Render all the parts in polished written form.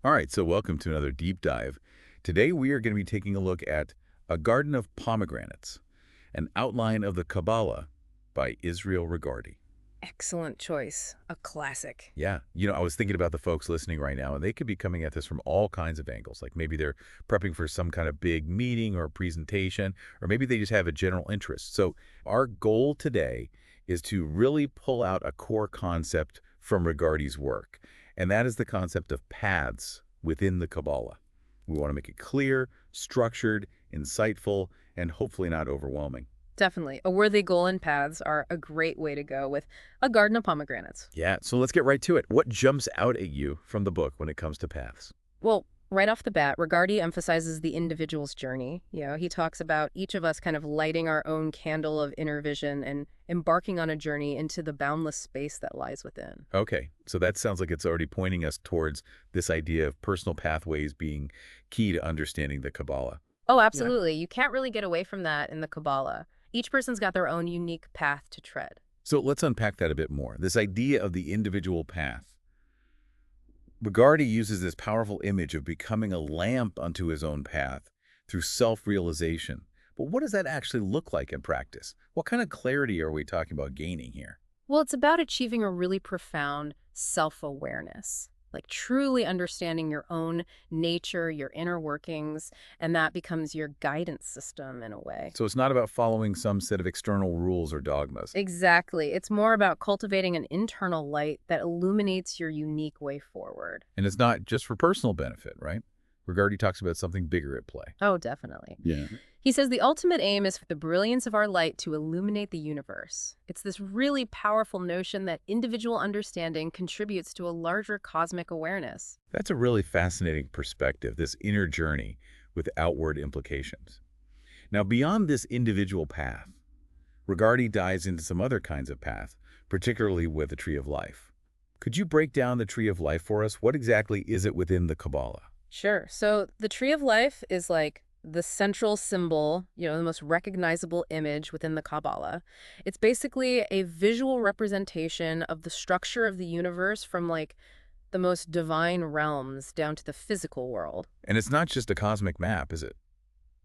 All right, so welcome to another deep dive. Today we are going to be taking a look at A Garden of Pomegranates, an outline of the Kabbalah by Israel Regardie. Excellent choice. A classic. Yeah, I was thinking about the folks listening right now, and they could be coming at this from all kinds of angles. Like maybe they're prepping for some kind of big meeting or presentation, or maybe they just have a general interest. So our goal today is to really pull out a core concept from Regardie's work, and that is the concept of paths within the Kabbalah. We want to make it clear, structured, insightful, and hopefully not overwhelming. Definitely. A worthy goal and paths are a great way to go with A Garden of Pomegranates. Yeah, so let's get right to it. What jumps out at you from the book when it comes to paths? Well, right off the bat, Regardie emphasizes the individual's journey. He talks about each of us kind of lighting our own candle of inner vision and embarking on a journey into the boundless space that lies within. Okay, so that sounds like it's already pointing us towards this idea of personal pathways being key to understanding the Kabbalah. Oh, Yeah. absolutely. You can't really get away from that in the Kabbalah. Each person's got their own unique path to tread. So let's unpack that a bit more. This idea of the individual path. Regardie uses this powerful image of becoming a lamp unto his own path through self-realization. But what does that actually look like in practice? What kind of clarity are we talking about gaining here? Well, it's about achieving a really profound self-awareness, like truly understanding your own nature, your inner workings, and that becomes your guidance system in a way. So it's not about following some set of external rules or dogmas. Exactly. It's more about cultivating an internal light that illuminates your unique way forward. And it's not just for personal benefit, right? Regardie talks about something bigger at play. Oh, definitely. Yeah. He says the ultimate aim is for the brilliance of our light to illuminate the universe. It's this really powerful notion that individual understanding contributes to a larger cosmic awareness. That's a really fascinating perspective, this inner journey with outward implications. Now, beyond this individual path, Regardie dives into some other kinds of path, particularly with the Tree of Life. Could you break down the Tree of Life for us? What exactly is it within the Kabbalah? Sure. So the Tree of Life is like the central symbol, the most recognizable image within the Kabbalah. It's basically a visual representation of the structure of the universe from like the most divine realms down to the physical world. And it's not just a cosmic map, is it?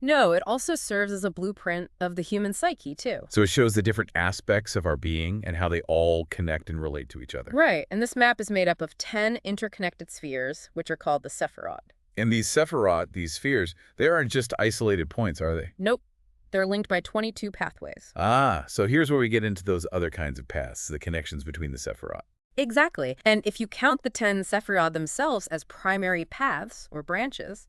No, it also serves as a blueprint of the human psyche, too. So it shows the different aspects of our being and how they all connect and relate to each other. Right, and this map is made up of 10 interconnected spheres, which are called the Sephiroth. And these Sephiroth, these spheres, they aren't just isolated points, are they? Nope, they're linked by 22 pathways. Ah, so here's where we get into those other kinds of paths, the connections between the Sephiroth. Exactly, and if you count the 10 Sephiroth themselves as primary paths, or branches,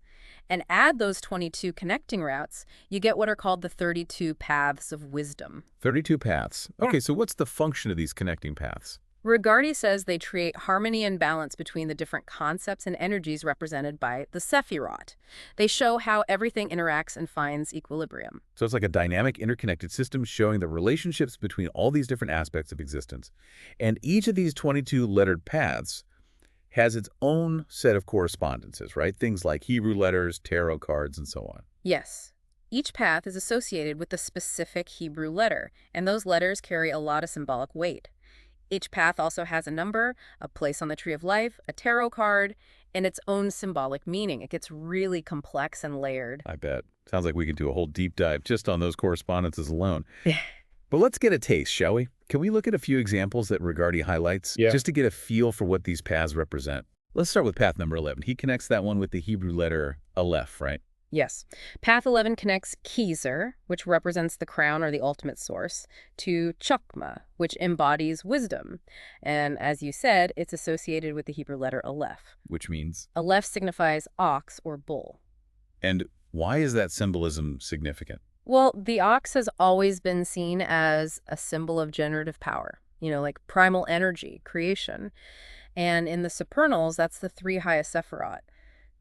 and add those 22 connecting routes, you get what are called the 32 paths of wisdom. 32 paths. Yeah. Okay, so what's the function of these connecting paths? Regardie says they create harmony and balance between the different concepts and energies represented by the Sephiroth. They show how everything interacts and finds equilibrium. So it's like a dynamic, interconnected system showing the relationships between all these different aspects of existence. And each of these 22 lettered paths has its own set of correspondences, right? Things like Hebrew letters, tarot cards, and so on. Yes. Each path is associated with a specific Hebrew letter, and those letters carry a lot of symbolic weight. Each path also has a number, a place on the Tree of Life, a tarot card, and its own symbolic meaning. It gets really complex and layered. I bet. Sounds like we could do a whole deep dive just on those correspondences alone. Yeah. But let's get a taste, shall we? Can we look at a few examples that Regardie highlights just to get a feel for what these paths represent? Let's start with path number 11. He connects that one with the Hebrew letter Aleph, right? Yes. Path 11 connects Kizer, which represents the crown or the ultimate source, to Chokmah, which embodies wisdom. And as you said, it's associated with the Hebrew letter Aleph. Which means? Aleph signifies ox or bull. And why is that symbolism significant? Well, the ox has always been seen as a symbol of generative power, like primal energy, creation. And in the supernals, that's the three highest Sephiroth,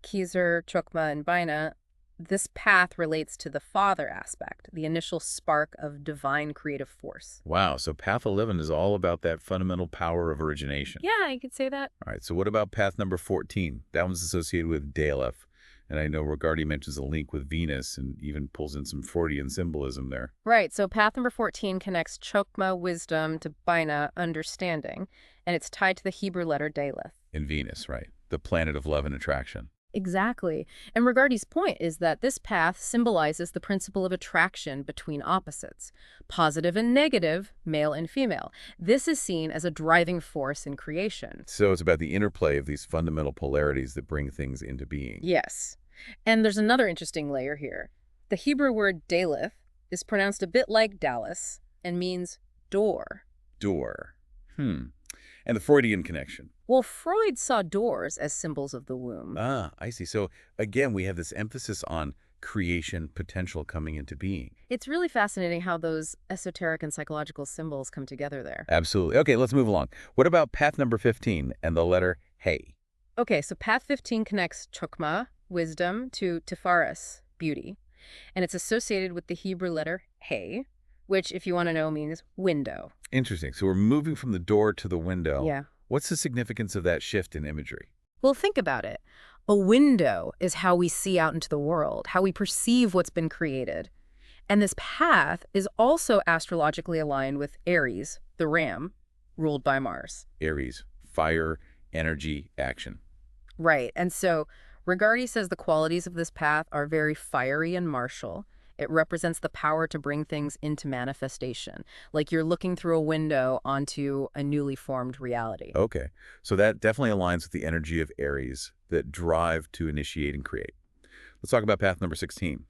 Kizer, Chokmah, and Bina. This path relates to the father aspect, the initial spark of divine creative force. Wow, so path 11 is all about that fundamental power of origination. Yeah, you could say that. All right, so what about path number 14? That one's associated with Daleth. And I know Regardie mentions a link with Venus and even pulls in some Freudian symbolism there. Right, so path number 14 connects Chokmah, wisdom, to Bina, understanding, and it's tied to the Hebrew letter Daleth. In Venus, right? The planet of love and attraction. Exactly. And Regardie's point is that this path symbolizes the principle of attraction between opposites, positive and negative, male and female. This is seen as a driving force in creation. So it's about the interplay of these fundamental polarities that bring things into being. Yes. And there's another interesting layer here. The Hebrew word daleth is pronounced a bit like Dallas and means door. Door. And the Freudian connection. Well, Freud saw doors as symbols of the womb. Ah, I see. So again, we have this emphasis on creation potential coming into being. It's really fascinating how those esoteric and psychological symbols come together there. Absolutely. Okay, let's move along. What about path number 15 and the letter Hey? Okay, so path 15 connects chokmah, wisdom, to tifaris, beauty. And it's associated with the Hebrew letter Hey, which, if you want to know, means window. Interesting. So we're moving from the door to the window. Yeah. What's the significance of that shift in imagery? Well, think about it. A window is how we see out into the world, how we perceive what's been created. And this path is also astrologically aligned with Aries, the ram, ruled by Mars. Aries, fire, energy, action. Right. And so Regardie says the qualities of this path are very fiery and martial. It represents the power to bring things into manifestation, like you're looking through a window onto a newly formed reality. Okay, so that definitely aligns with the energy of Aries, that drive to initiate and create. Let's talk about path number 16.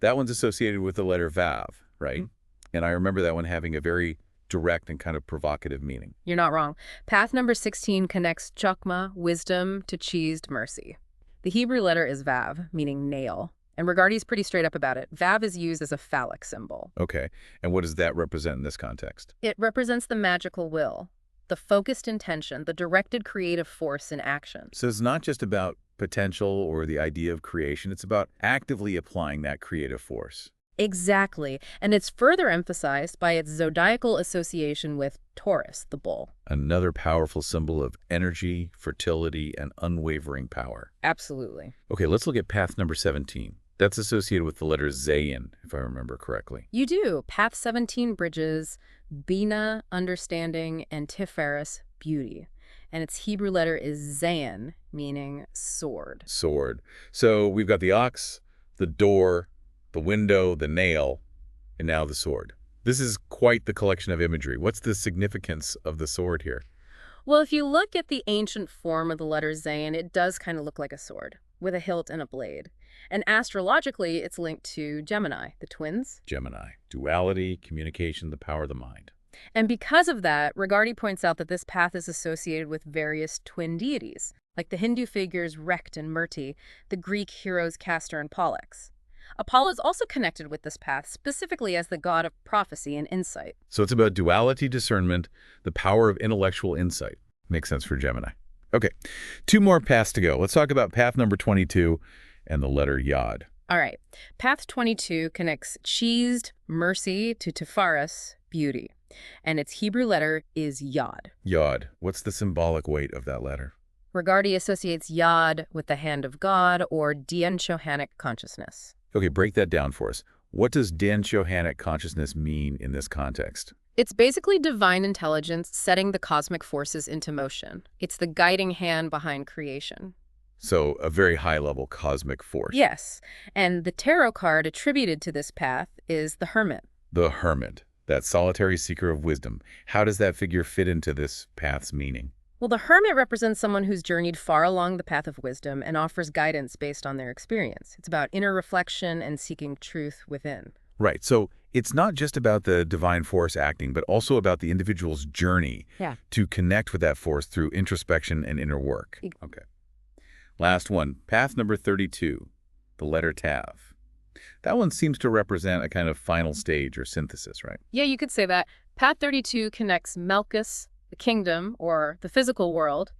That one's associated with the letter Vav, right? And I remember that one having a very direct and kind of provocative meaning. You're not wrong. Path number 16 connects chokmah, wisdom, to cheesed, mercy. The Hebrew letter is Vav, meaning nail. And Regardie's pretty straight up about it. Vav is used as a phallic symbol. Okay, and what does that represent in this context? It represents the magical will, the focused intention, the directed creative force in action. So it's not just about potential or the idea of creation, it's about actively applying that creative force. Exactly. And it's further emphasized by its zodiacal association with Taurus, the bull. Another powerful symbol of energy, fertility, and unwavering power. Absolutely. Okay, let's look at path number 17. That's associated with the letter Zayin, if I remember correctly. You do. Path 17 bridges Bina, understanding, and Tiferes, beauty. And its Hebrew letter is Zayin, meaning sword. Sword. So we've got the ox, the door, the window, the nail, and now the sword. This is quite the collection of imagery. What's the significance of the sword here? Well, if you look at the ancient form of the letter Zayin, it does kind of look like a sword, with a hilt and a blade. And astrologically, it's linked to Gemini, the twins. Gemini. Duality, communication, the power of the mind. And because of that, Regardie points out that this path is associated with various twin deities, like the Hindu figures Rekt and Murti, the Greek heroes Castor and Pollux. Apollo is also connected with this path, specifically as the god of prophecy and insight. So it's about duality, discernment, the power of intellectual insight. Makes sense for Gemini. Okay, 2 more paths to go. Let's talk about path number 22 and the letter Yod. All right. Path 22 connects cheesed, mercy, to Tifaris, beauty. And its Hebrew letter is Yod. Yod. What's the symbolic weight of that letter? Regardie associates Yod with the hand of God or Dien-Chohanic consciousness. Okay, break that down for us. What does Dien-Chohanic consciousness mean in this context? It's basically divine intelligence setting the cosmic forces into motion. It's the guiding hand behind creation. So a very high-level cosmic force. Yes, and the tarot card attributed to this path is the Hermit. The Hermit, that solitary seeker of wisdom. How does that figure fit into this path's meaning? Well, the Hermit represents someone who's journeyed far along the path of wisdom and offers guidance based on their experience. It's about inner reflection and seeking truth within. Right, so it's not just about the divine force acting, but also about the individual's journey to connect with that force through introspection and inner work. Okay. Last one, path number 32, the letter Tav. That one seems to represent a kind of final stage or synthesis, right? Yeah, you could say that. Path 32 connects Melkus, the kingdom, or the physical world,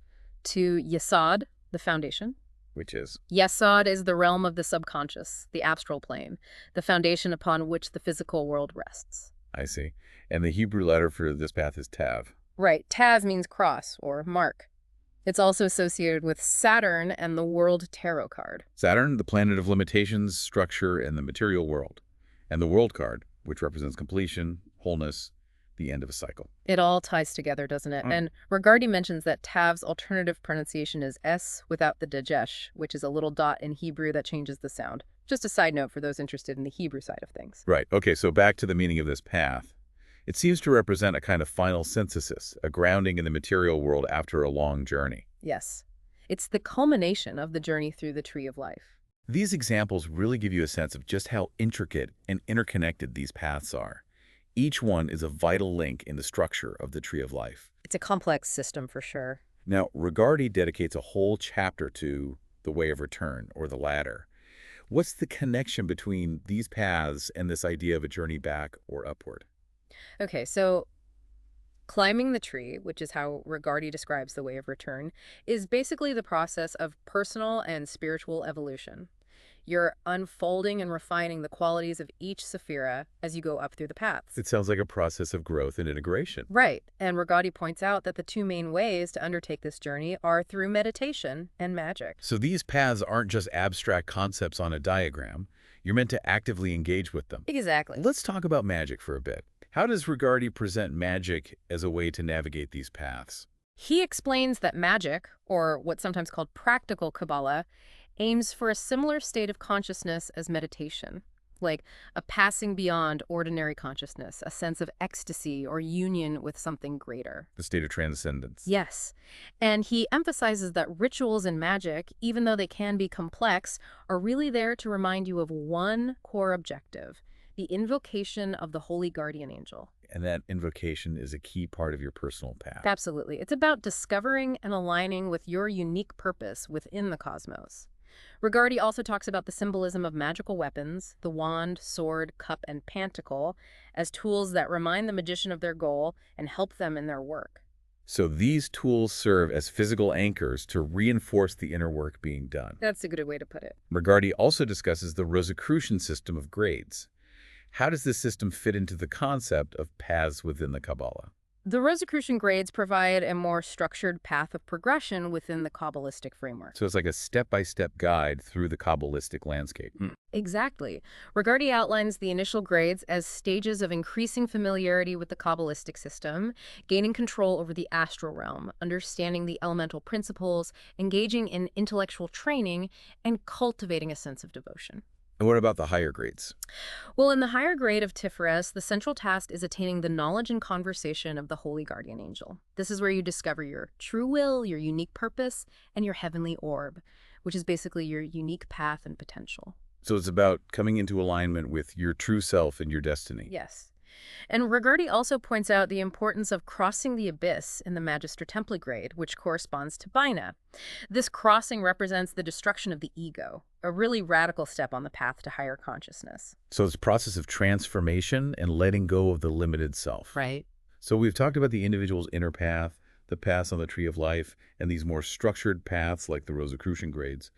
to Yesod, the foundation. Which is? Yesod is the realm of the subconscious, the astral plane, the foundation upon which the physical world rests. I see. And the Hebrew letter for this path is Tav. Right. Tav means cross or mark. It's also associated with Saturn and the World Tarot card. Saturn, the planet of limitations, structure, and the material world. And the World card, which represents completion, wholeness, the end of a cycle. It all ties together, doesn't it? And Regardie mentions that Tav's alternative pronunciation is S without the dagesh, which is a little dot in Hebrew that changes the sound. Just a side note for those interested in the Hebrew side of things. Right. Okay, so back to the meaning of this path. It seems to represent a kind of final synthesis, a grounding in the material world after a long journey. Yes. It's the culmination of the journey through the Tree of Life. These examples really give you a sense of just how intricate and interconnected these paths are. Each one is a vital link in the structure of the Tree of Life. It's a complex system for sure. Now, Regardie dedicates a whole chapter to the way of return, or the ladder. What's the connection between these paths and this idea of a journey back or upward? Okay, so climbing the tree, which is how Regardie describes the way of return, is basically the process of personal and spiritual evolution. You're unfolding and refining the qualities of each sephira as you go up through the paths. It sounds like a process of growth and integration. Right, and Regardie points out that the two main ways to undertake this journey are through meditation and magic. So these paths aren't just abstract concepts on a diagram. You're meant to actively engage with them. Exactly. Let's talk about magic for a bit. How does Regardie present magic as a way to navigate these paths? He explains that magic, or what's sometimes called practical Kabbalah, aims for a similar state of consciousness as meditation, like a passing beyond ordinary consciousness, a sense of ecstasy or union with something greater. The state of transcendence. Yes, and he emphasizes that rituals and magic, even though they can be complex, are really there to remind you of one core objective: the invocation of the holy guardian angel. And that invocation is a key part of your personal path. Absolutely. It's about discovering and aligning with your unique purpose within the cosmos. Regardie also talks about the symbolism of magical weapons, the wand, sword, cup, and pantacle, as tools that remind the magician of their goal and help them in their work. So these tools serve as physical anchors to reinforce the inner work being done. That's a good way to put it. Regardie also discusses the Rosicrucian system of grades. How does this system fit into the concept of paths within the Kabbalah? The Rosicrucian grades provide a more structured path of progression within the Kabbalistic framework. So it's like a step-by-step guide through the Kabbalistic landscape. Exactly. Regardie outlines the initial grades as stages of increasing familiarity with the Kabbalistic system, gaining control over the astral realm, understanding the elemental principles, engaging in intellectual training, and cultivating a sense of devotion. And what about the higher grades? Well, in the higher grade of Tiferet, the central task is attaining the knowledge and conversation of the Holy Guardian Angel. This is where you discover your true will, your unique purpose, and your heavenly orb, which is basically your unique path and potential. So it's about coming into alignment with your true self and your destiny. Yes. And Regardie also points out the importance of crossing the abyss in the Magister Templi grade, which corresponds to Bina. This crossing represents the destruction of the ego, a really radical step on the path to higher consciousness. So it's a process of transformation and letting go of the limited self. Right. So we've talked about the individual's inner path, the paths on the Tree of Life, and these more structured paths like the Rosicrucian grades.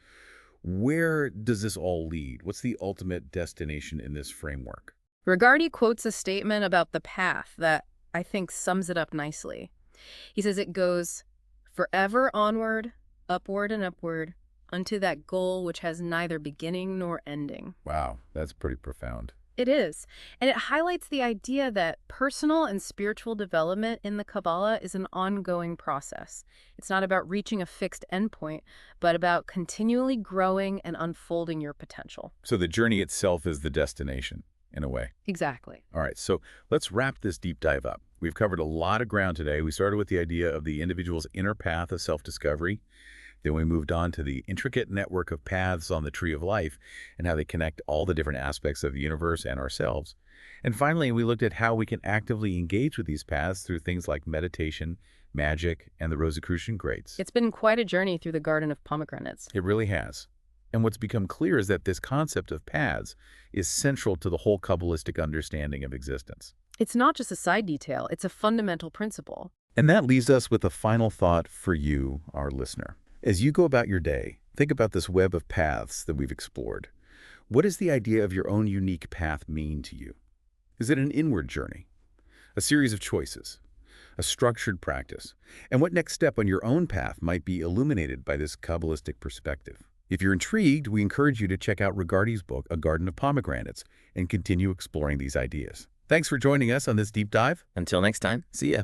Where does this all lead? What's the ultimate destination in this framework? Regardie quotes a statement about the path that I think sums it up nicely. He says it goes forever onward, upward and upward, unto that goal which has neither beginning nor ending. Wow, that's pretty profound. It is. And it highlights the idea that personal and spiritual development in the Kabbalah is an ongoing process. It's not about reaching a fixed endpoint, but about continually growing and unfolding your potential. So the journey itself is the destination, in a way. Exactly. All right, so let's wrap this deep dive up. We've covered a lot of ground today. We started with the idea of the individual's inner path of self-discovery. Then we moved on to the intricate network of paths on the Tree of Life and how they connect all the different aspects of the universe and ourselves. And finally, we looked at how we can actively engage with these paths through things like meditation, magic, and the Rosicrucian grades. It's been quite a journey through the Garden of Pomegranates. It really has. And what's become clear is that this concept of paths is central to the whole Kabbalistic understanding of existence. It's not just a side detail, it's a fundamental principle. And that leaves us with a final thought for you, our listener. As you go about your day, think about this web of paths that we've explored. What does the idea of your own unique path mean to you? Is it an inward journey? A series of choices? A structured practice? And what next step on your own path might be illuminated by this Kabbalistic perspective? If you're intrigued, we encourage you to check out Regardie's book, A Garden of Pomegranates, and continue exploring these ideas. Thanks for joining us on this deep dive. Until next time. See ya.